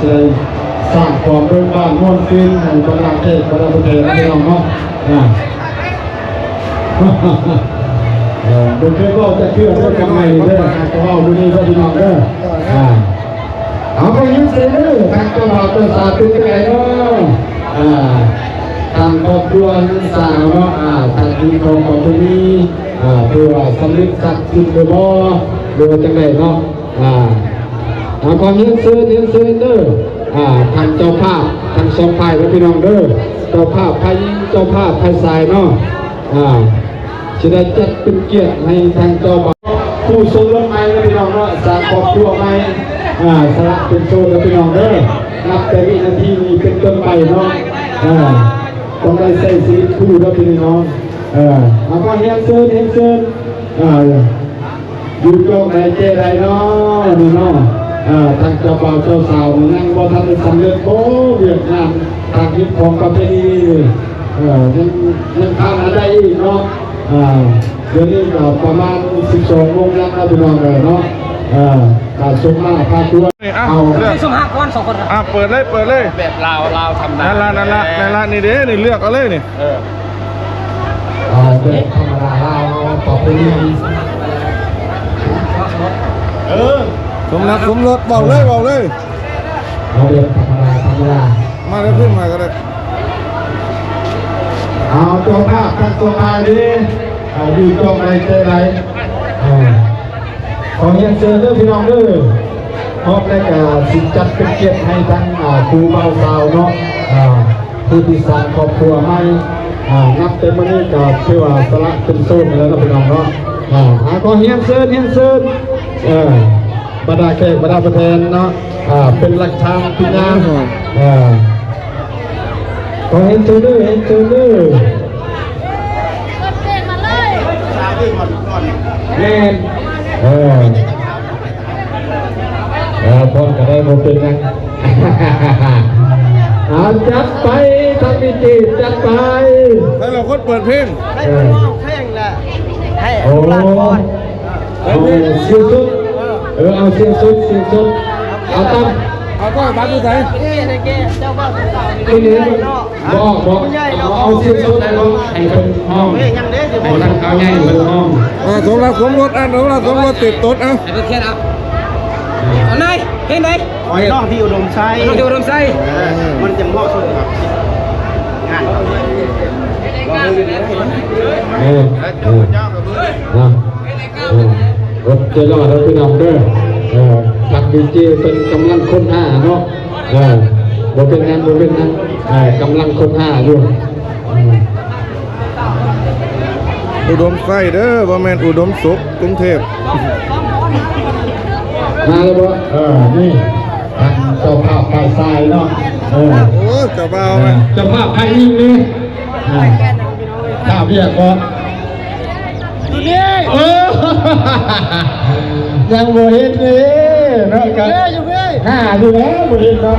จะสร้างความเบิกบานม่วนฟินในบรรดาเทศบรรดาประเทศพี่น้องเนาะบุญเพื่อนก็จะเชื่อเรื่องกำไรเด้อก็ว่าบุญนี้ก็พี่น้องเด้อเอาไปยิ้มเสียเด้อทางเจ้าบ่าวเจ้าสาวเป็นยังไงเนาะทางครอบครัวนักศึกษาเนาะทางทีมของครอบครัวนี้เพื่อสำนึกศักดิ์สิทธิ์หรือบ่หรือว่าจังไดเนาะความยิ้มเสียเด้อทางเจ้าภาพทางสองฝ่ายและพี่น้องเด้อเจ้าภาพไทยเจ้าภาพไทยสายเนาะจะได้จัดเป็นเกียรติให้ทางเจ้าบ่าวผู้ทรงรถไม้และพี่น้องเนาะสร้างครอบครัวใหม่สละเป็นโซนและพี่น้องเด้อนับแต่วินาทีนี้เป็นต้นไปเนาะต้องได้ใส่ชีวิตคู่และพี่น้องเอาก็เฮียนเซินอยู่ตรงไหนเจไรเนาะนี่เนาะทางเจ้าบ่าวเจ้าสาวนั่งบ่ทันได้สำเร็จโอ้เวียดนามทางยึดของประเพณียังทำอะไรอีกเนาะเดี๋ยวนี้ก็ประมาณ12 โมงแล้วนะพี่น้องเลยเนาะการส่งมาพาตัวเอาส่ง5 คน2 คนเปิดเลยแบบลาวทำได้นั่นละนี่เด้นี่เลือกเอาเลยนี่เป็นธรรมดาลาวต่อไปนี้สมรักสมรสบอกเลยเอาเรียนธรรมดามาได้ขึ้นมาก็ได้เอาตัวภาพกันตัวมาดิอยู่ตรงไหนเจอไรขอเรียนเชิญเด้อพี่น้องเด้อพร้อมแล้วก็สิจัดเป็นเกียรติให้ทั้งครูเบาสาวเนาะผู้ที่สร้างครอบครัวให้นับเต็มวันนี้ก็เชื่อว่าสละเป็นโซ่แล้วนะพี่น้องเนาะขอเรียนเชิญบรรดาแขกบรรดาประธานเนาะเป็นหลักฐานพิจารณาขอเห็นเจอเด้อเล่นพร้อมกันได้หมดเป็นยังจัดไปทำพิธีจัดไปให้เราคนเปิดเพลงให้ร้องเพลงแหละให้ร้องก่อนเสียงสุดเอาเสียงสุดเอาตั้งเอาก็ตามดูใจเจ้าบ้านคนนี้บอกเอาเสียงสุดให้คนห้องให้ตั้งเขาใหญ่เป็นห้องสมรักสมรสสมรสติดต๊ดให้เพื่อนเอาเอาไหนเห็นไหมน้องที่อุดมไซมันจะเหมาะสมกับงานรถเจริญเราพี่น้องเด้อทางดีเจเป็นกำลังค้นหาเนาะบ่เป็นนั้นกำลังค้นหาอยู่อุดมไส้เด้อบ่แม่นอุดมสุขกรุงเทพมาแล้วบ่นี่ทางเจ้าภาพฝ่ายซ้ายเนาะโอ้เจ้าบ่าวเจ้าภาพไทยยิ่งเลยข้าเรียกก่อนยังบ่เห็นเลยเนาะกันอยู่แล้วบ่เห็นเนาะ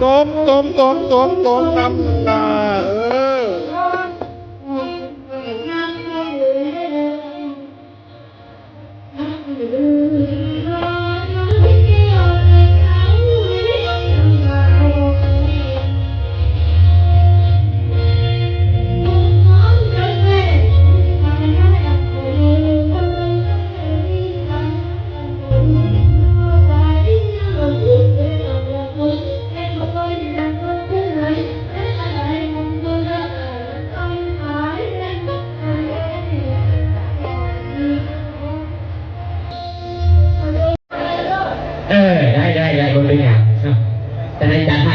ต้มน้ำตาได้คนเป็นไงจะให้จัดให้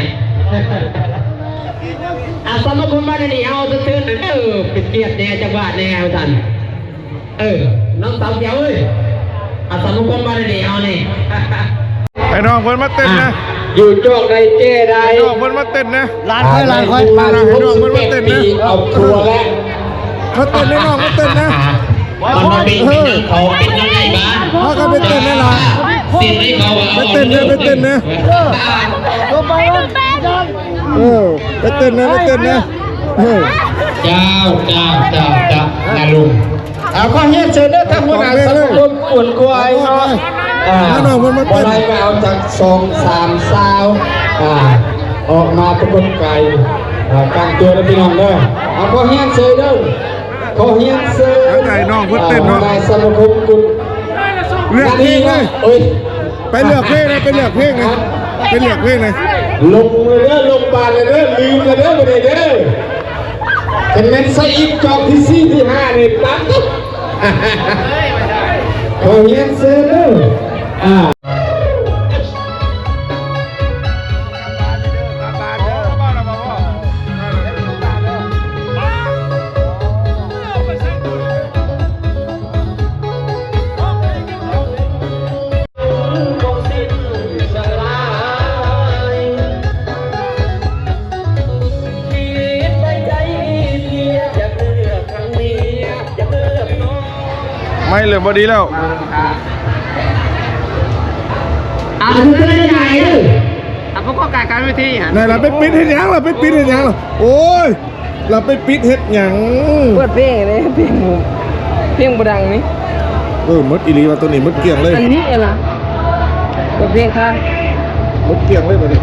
สมคมบ้านนี่เอาซื่อๆเป็นเกียรติแน่จังหวัดแน่เอาท่านน้องสาวเดียวสมคมบ้านนี่เอานี่ ไอ้น้องเพิ่นมาเต้นนะ อยู่โจกในเจ้ได้ ไอ้น้องเพิ่นมาเต้นนะ ร้านค่อยมาไอ้น้องเพิ่นมาเต้นนะ เอาครัวแล้ว มาเต้นไอ้น้องมาเต้นนะ มันมาเป็นเขาเป็นยังไงบ้าง พากันไปเต้นได้ล่ะ สิ่งที่เขา ไปเต้นนะไปเต้นนะ ลงไปเลยจัน ไปเต้นนะไปเต้นนะเจ้านาลุงเอาข้อเฮียเชิญเด้อท่านผู้นำสังคมอุ่นกวายเนาะบอลไล่ไปเอาจาก2-3 สาวออกมาตะกุนไก่การตัวแล้วพี่น้องเด้อเอาข้อเฮียเชิญเด้อข้อเฮียเชิญ ไอ้น้องเพิ่นเต้นเนาะ ในสมาคมกุล เลือกเพลงเลย เอ้ย ไปเลือกเพลงนะไปเลือกเพลงนะไปเลือกเพลงนะ ลงเลยเด้อลงบาทเลยเด้อลืมเลยเด้อไปเลยเด้อเป็นเม็ดไซอีกจอบที่4ที่5นี่ปั๊บขอเฮียนซื้อเด้อไม่เหลือพอดีแล้ว จะได้ใหญ่เลย พวกก็การวิธีฮะ ไหนล่ะไปปิดเฮ็ดหยังล่ะไปปิดเฮ็ดหยังล่ะโอ้ยเราไปปิดเฮ็ดหยัง เปิดเพลงเลยเพลงบดังนี่ มดอีหลีว่าตัวนี้มดเกลี่ยงเลย อันนี้อะไรเปิดเพลงค่ะ มดเกลี่ยงเลยบัดนี้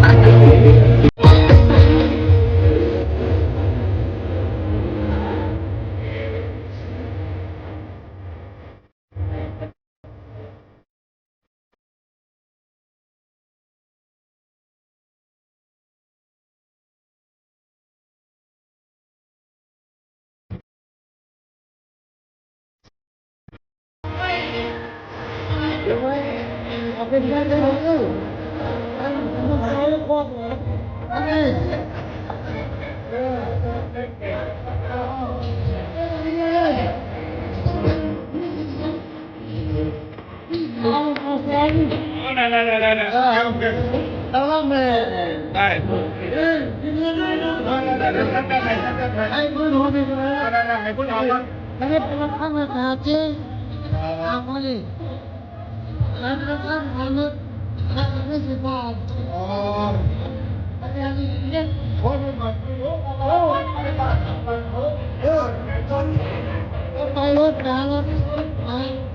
ไปรถนะรถ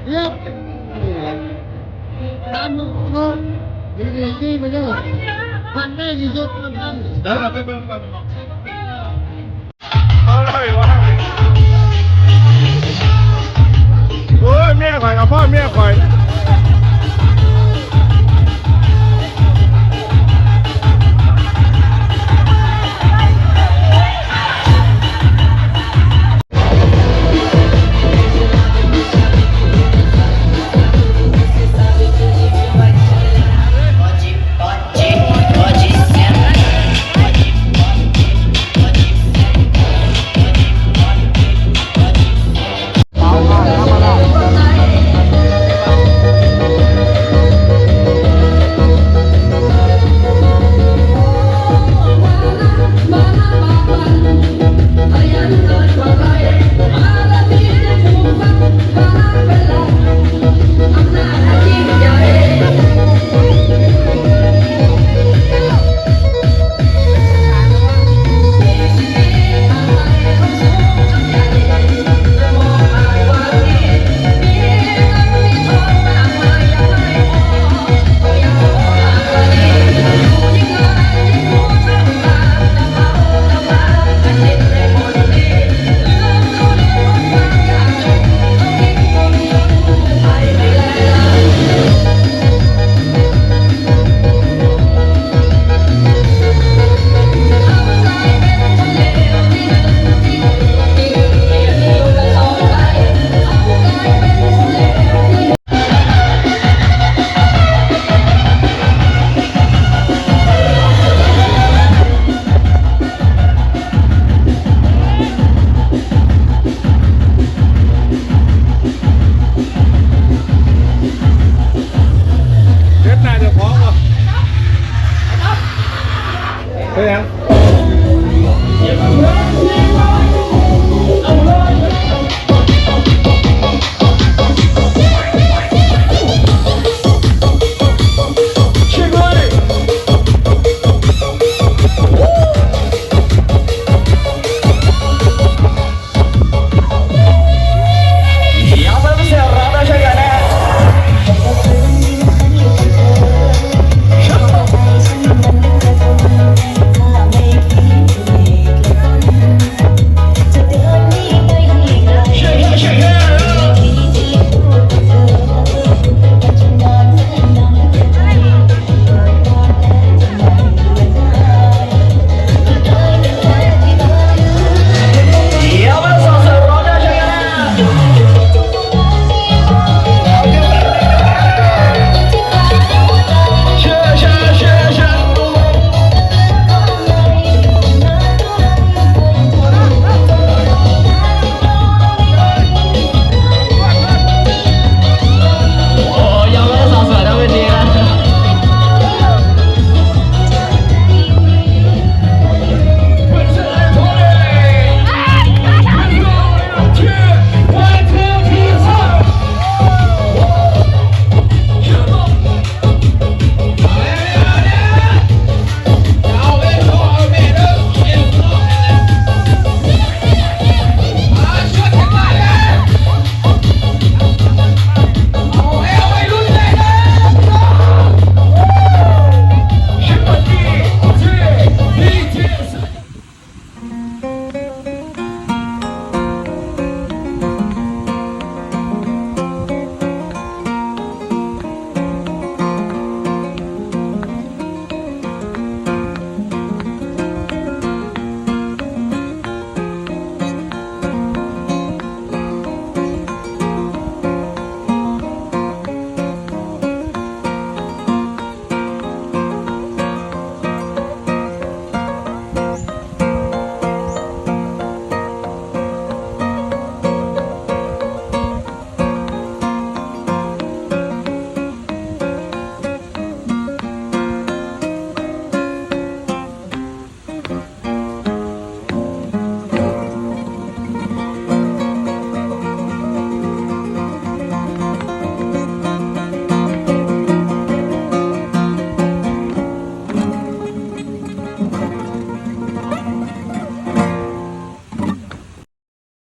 เรียบตามรถดีที่มันเยอะพันแม่ที่สุดมันทำ โอ้ยเมียข่อยกับพ่อเมียข่อย เป็นยัง เสียงเพื่อนเสียงเรา